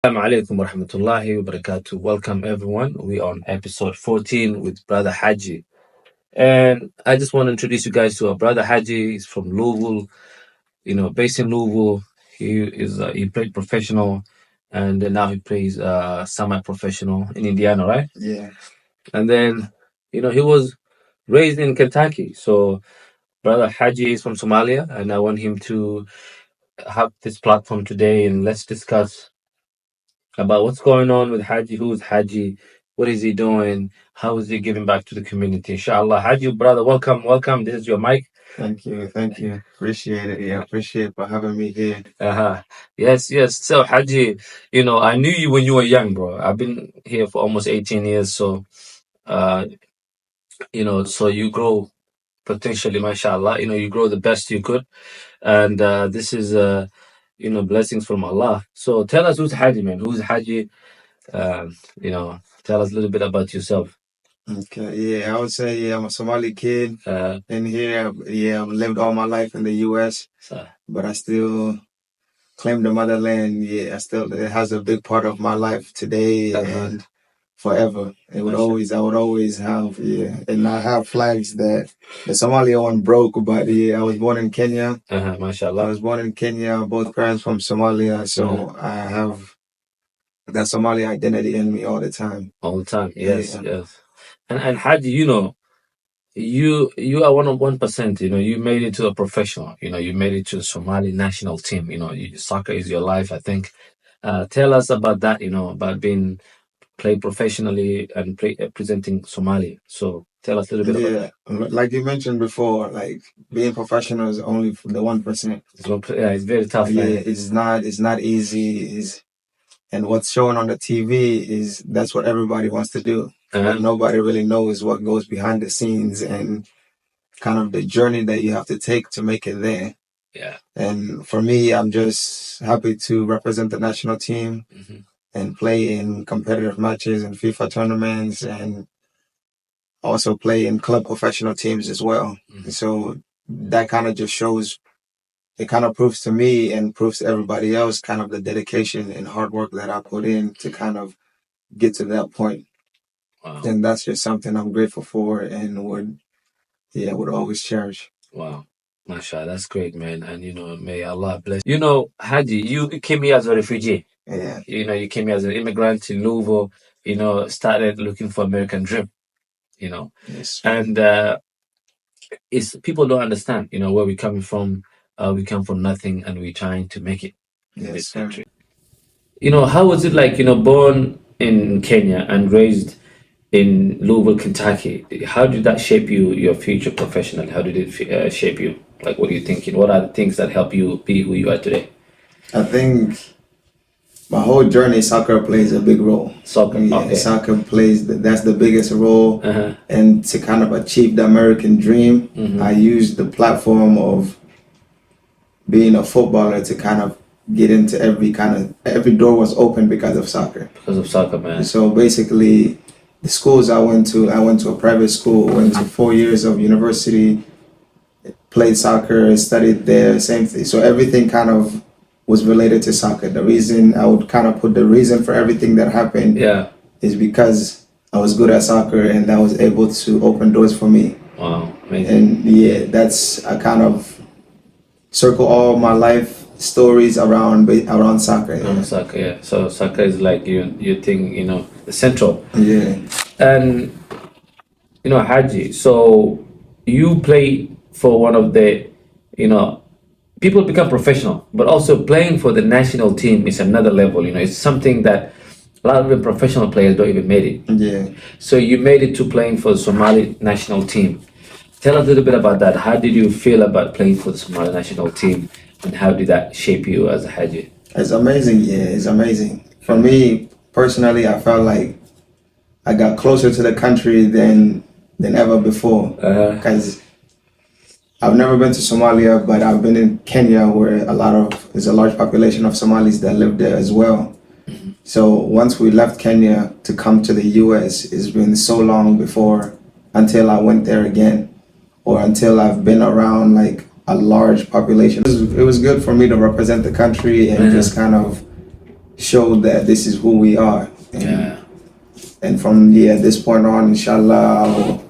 Assalamu alaikum wa rahmatullahi wa barakatuh. Welcome everyone. We are on episode 14 with Brother Haji. And I just want to introduce you guys to our brother Haji. He's from Louisville, based in Louisville. He played professional and then now he plays semi-professional in Indiana, right? Yeah. And then, he was raised in Kentucky. So brother Haji is from Somalia and I want him to have this platform today and let's discuss about what's going on with Haji, who's Haji, what is he doing, how is he giving back to the community. Inshallah. Haji, brother, welcome. This is your mic. Thank you. Appreciate it. Yeah, appreciate for having me here. Uh-huh. Yes. So Haji, I knew you when you were young, bro. I've been here for almost 18 years, so so you grow potentially, mashallah, you grow the best you could. And this is blessings from Allah. So tell us who's Haji, man. Who's Haji? Tell us a little bit about yourself. Okay. Yeah, I would say I'm a Somali kid in here. I've lived all my life in the U.S., but I still claim the motherland. Yeah, it has a big part of my life today and forever. I would always have, and I have flags that the Somalia one broke, but I was born in Kenya. Mashallah. I was born in Kenya, both parents from Somalia, so I have that Somali identity in me all the time. All the time, yes. And Haji, you are 1%. You made it to a professional. You made it to the Somali national team. Soccer is your life. I think. Tell us about that. About being played professionally and presenting Somali. So tell us a little bit about that. Like you mentioned before, like being professional is only for the 1%. It's very tough. Yeah, it's not easy. And what's shown on the TV is that's what everybody wants to do. But nobody really knows what goes behind the scenes and kind of the journey that you have to take to make it there. Yeah. And for me, I'm just happy to represent the national team and play in competitive matches and FIFA tournaments and also play in club professional teams as well. So that kind of just shows, it kind of proves to me and proves to everybody else kind of the dedication and hard work that I put in to kind of get to that point. Wow. And that's just something I'm grateful for and would always cherish. Wow. Mashallah, that's great, man. And may Allah bless. Haji, you came here as a refugee. Yeah. You came here as an immigrant in Louisville, started looking for American dream, Yes. And it's people don't understand, where we're coming from. We come from nothing and we're trying to make it in this country. How was it like, born in Kenya and raised in Louisville, Kentucky? How did that shape you, your future professionally? How did it shape you? Like, what are you thinking? What are the things that help you be who you are today? I think my whole journey, soccer plays a big role. Soccer, okay. Soccer that's the biggest role. And to kind of achieve the American dream, I used the platform of being a footballer to kind of get into every door was open because of soccer. Because of soccer, man. So basically, the schools I went to a private school, went to 4 years of university, played soccer, studied there, same thing. So everything kind of was related to soccer. The reason I would kind of put the reason for everything that happened is because I was good at soccer and that was able to open doors for me. Wow, amazing. And that's I kind of circle all my life stories around soccer. Around soccer, yeah. So soccer is like your thing, the central. Yeah. And Haji, so you play for one of the, people become professional, but also playing for the national team is another level. It's something that a lot of the professional players don't even make it. Yeah. So you made it to playing for the Somali national team. Tell us a little bit about that. How did you feel about playing for the Somali national team, and how did that shape you as a Haji? It's amazing. Yeah, it's amazing. For me personally, I felt like I got closer to the country than ever before. Because I've never been to Somalia, but I've been in Kenya, where there's a large population of Somalis that live there as well. So once we left Kenya to come to the U.S., it's been so long until I went there again, or until I've been around like a large population. It was good for me to represent the country and just kind of show that this is who we are. And, Yeah. and from this point on, inshallah, I'll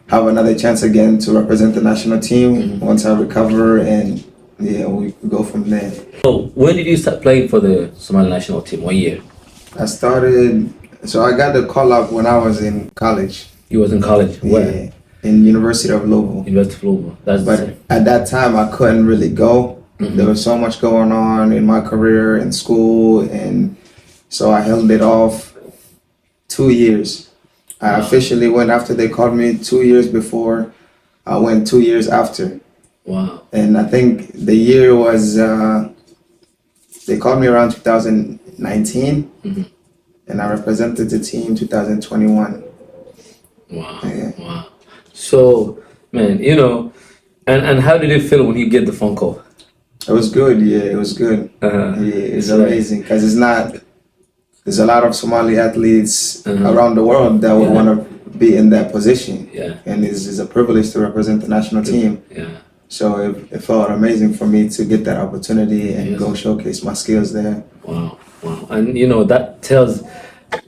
have another chance again to represent the national team once I recover, and we go from there. So when did you start playing for the Somali national team? What year? I got the call up when I was in college. You was in college? Where? Yeah, in University of Louisville. University of Louisville. But at that time, I couldn't really go. There was so much going on in my career and school, and so I held it off 2 years. I officially went after they called me 2 years before. I went 2 years after. Wow. And I think the year was, they called me around 2019, and I represented the team 2021. Wow. Yeah. Wow. So, man, and how did it feel when you get the phone call? It was good, it was good. It's amazing because there's a lot of Somali athletes around the world that would want to be in that position. Yeah. And it's a privilege to represent the national team. Yeah. So it felt amazing for me to get that opportunity and go showcase my skills there. Wow. Wow. And that tells,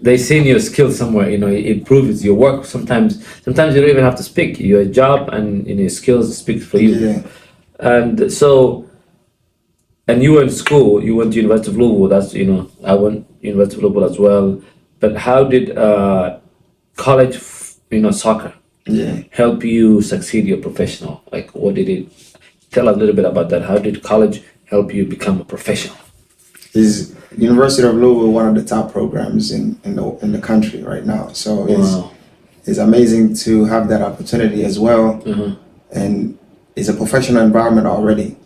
they seen your skills somewhere, it proves your work. Sometimes you don't even have to speak. Your job and your skills speak for you. Yeah. And so, and you were in school, you went to University of Louisville. That's, I went University of Louisville as well. But how did college, soccer help you succeed your professional? Like, what did it, tell a little bit about that. How did college help you become a professional? Is University of Louisville one of the top programs in the country right now? So it's amazing to have that opportunity as well. And it's a professional environment already.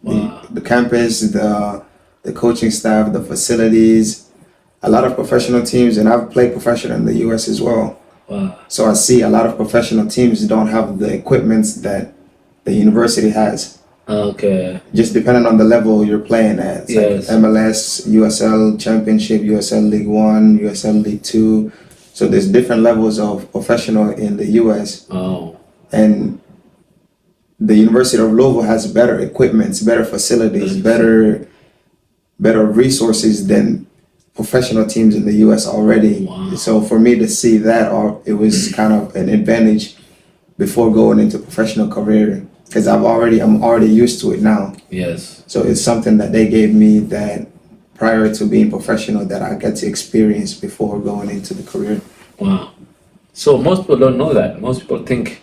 The campus, the coaching staff, the facilities, a lot of professional teams, and I've played professional in the US as well. So I see a lot of professional teams don't have the equipments that the university has. Okay. Just depending on the level you're playing at. It's like MLS, USL Championship, USL League One, USL League Two. So there's different levels of professional in the US. And the University of Louisville has better equipments, better facilities, better resources than professional teams in the US already. So for me to see that, it was kind of an advantage before going into professional career, because I'm already used to it now. Yes. So it's something that they gave me that prior to being professional that I got to experience before going into the career. Wow. So most people don't know that. Most people think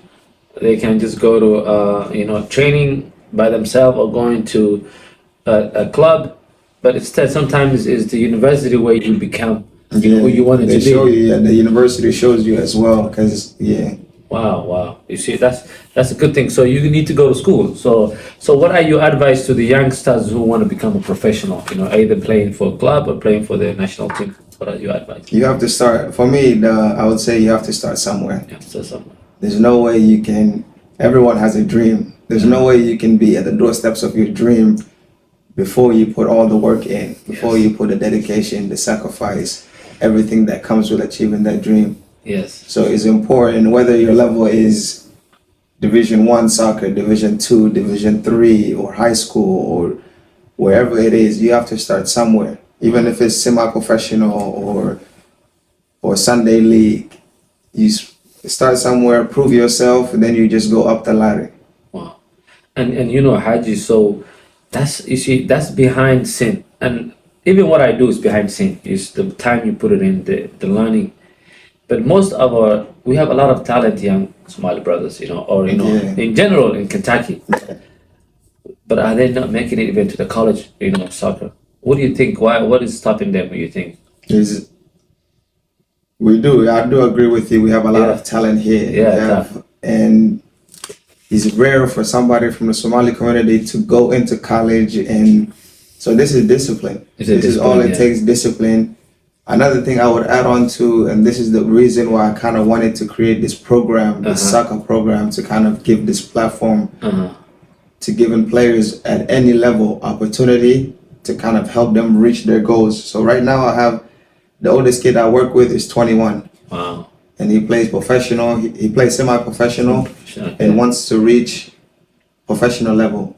they can just go to training by themselves or going to a club, but instead sometimes it's the university where you become who you wanted to be. They show you, the university shows you as well, because Wow. You see, that's a good thing. So you need to go to school. So what are your advice to the youngsters who want to become a professional? Either playing for a club or playing for the national team. What are your advice? You have to start. For me, I would say you have to start somewhere. You have to start somewhere. There's no way you can. Everyone has a dream. There's no way you can be at the doorsteps of your dream before you put all the work in, before you put the dedication, the sacrifice, everything that comes with achieving that dream. Yes. So it's important whether your level is Division 1 soccer, Division 2, Division 3, or high school, or wherever it is, you have to start somewhere. Even if it's semi-professional or Sunday league, you start somewhere, prove yourself, and then you just go up the ladder. Wow. And Haji, so that's behind sin. And even what I do is behind sin. Is the time you put it in, the learning. But we have a lot of talent, young Somali brothers, in general in Kentucky. But are they not making it even to the college, soccer? What do you think? What is stopping them, do you think? We do. I do agree with you. We have a lot of talent here. And it's rare for somebody from the Somali community to go into college. And so this is discipline. This is all it takes, discipline. Another thing I would add on to, and this is the reason why I kind of wanted to create this program, this soccer program, to kind of give this platform to giving players at any level opportunity to kind of help them reach their goals. So right now I have the oldest kid I work with is 21. Wow. And he plays professional. He plays semi-professional and wants to reach professional level.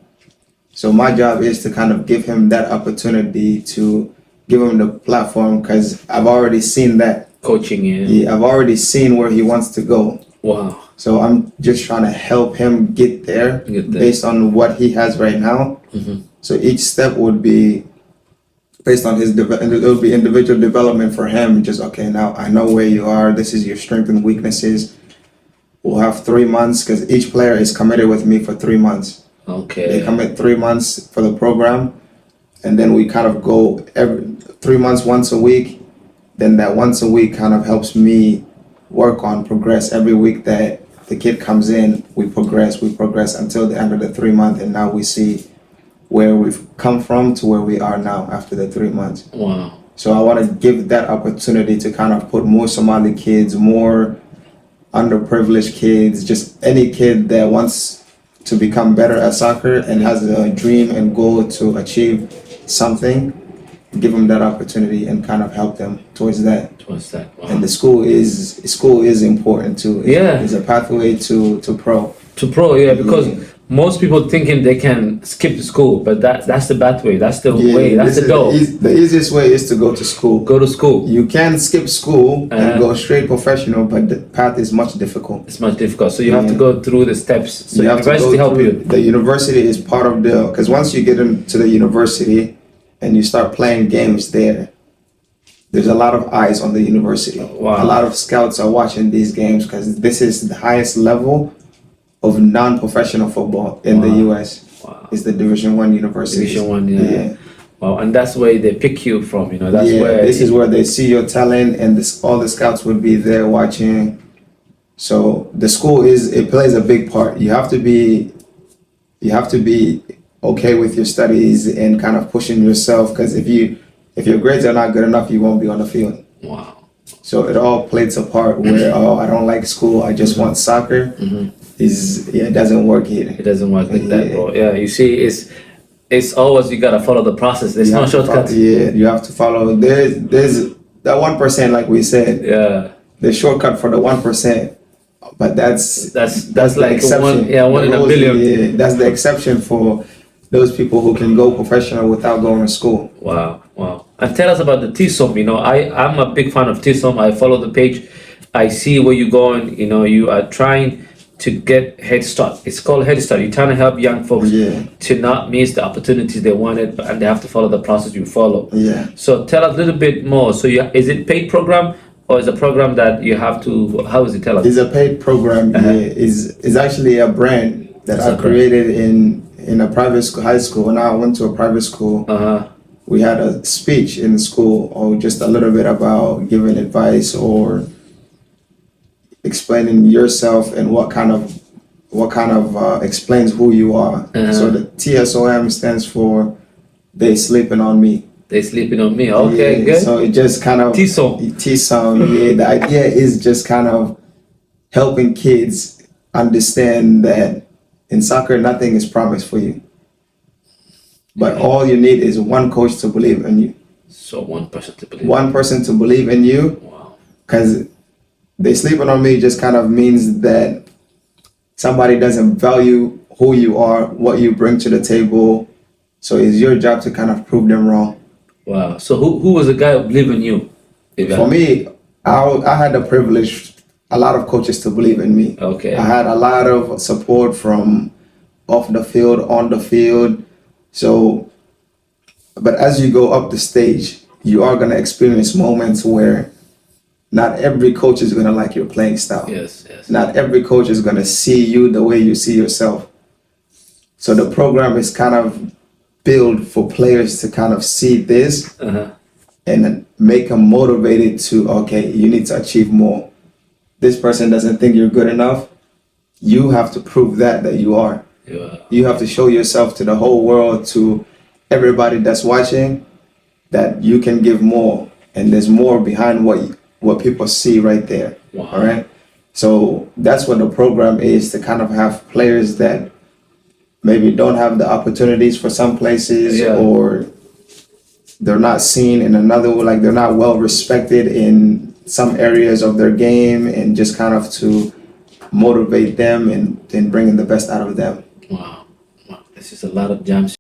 So my job is to kind of give him that opportunity to give him the platform because I've already seen that. Coaching, Yeah, I've already seen where he wants to go. Wow. So I'm just trying to help him get there, based on what he has right now. So each step would be based on his, it will be individual development for him. Just, okay, now I know where you are. This is your strengths and weaknesses. We'll have 3 months because each player is committed with me for 3 months. Okay. They commit 3 months for the program, and then we kind of go every 3 months, once a week. Then that once a week kind of helps me work on progress. Every week that the kid comes in, we progress until the end of the 3 month, and now we see where we've come from to where we are now after the 3 months. Wow. So I want to give that opportunity to kind of put more Somali kids, more underprivileged kids, just any kid that wants to become better at soccer and has a dream and goal to achieve something, give them that opportunity and kind of help them towards that. Wow. And the school is important too. It's a pathway to pro. To pro, because most people thinking they can skip school, but that's the bad way. That's the way. That's the door. The easiest way is to go to school. Go to school. You can skip school and go straight professional, but the path is much difficult. It's much difficult. So you have to go through the steps. So you have university to go help you. The university is part of because once you get into the university and you start playing games there's a lot of eyes on the university. Wow. A lot of scouts are watching these games because this is the highest level of non-professional football in the U.S. Wow. Is the Division I university. Division I, yeah. Wow, and that's where they pick you from, That's where this is where they see your talent, and all the scouts would be there watching. So the school plays a big part. You have to be okay with your studies and kind of pushing yourself, because if your grades are not good enough, you won't be on the field. Wow. So it all plays a part where I don't like school, I just want soccer. It doesn't work either. It doesn't work like that, bro. Yeah, you see, it's always you gotta follow the process. There's no shortcut. You have to follow. There's that 1%, like we said. Yeah. The shortcut for the 1%, but that's like the exception. one in a billion. Yeah, that's the exception for those people who can go professional without going to school. Wow. And tell us about the TSOM. I'm a big fan of TSOM. I follow the page. I see where you're going. You are trying to get Head Start. It's called Head Start. You're trying to help young folks to not miss the opportunities they wanted, and they have to follow the process you follow. Yeah. So tell us a little bit more. So is it paid program, or is a program that you have to? How is it? Tell us. It's a paid program. It's actually a brand that I created in a private school, high school. When I went to a private school, we had a speech in the school, or just a little bit about giving advice or explaining yourself and what kind of explains who you are. So the TSOM stands for They Sleeping on Me. They Sleeping on Me. Okay, good. So it just kind of TSOM. The idea is just kind of helping kids understand that in soccer nothing is promised for you, but all you need is one coach to believe in you. So one person to believe. One person to believe in you. Wow. Because They Sleeping on Me just kind of means that somebody doesn't value who you are, what you bring to the table. So it's your job to kind of prove them wrong. Wow. So who was the guy who believed in you? For me, I had the privilege, a lot of coaches to believe in me. Okay. I had a lot of support from off the field, on the field. So, but as you go up the stage, you are going to experience moments where not every coach is going to like your playing style. Yes. Not every coach is going to see you the way you see yourself. So the program is kind of built for players to kind of see this and make them motivated to, okay, you need to achieve more. This person doesn't think you're good enough. You have to prove that you are. Yeah. You have to show yourself to the whole world, to everybody that's watching, that you can give more, and there's more behind what people see right there. Wow. All right. So that's what the program is, to kind of have players that maybe don't have the opportunities for some places, or they're not seen in another, like they're not well respected in some areas of their game, and just kind of to motivate them and bringing the best out of them. Wow. This is a lot of jams.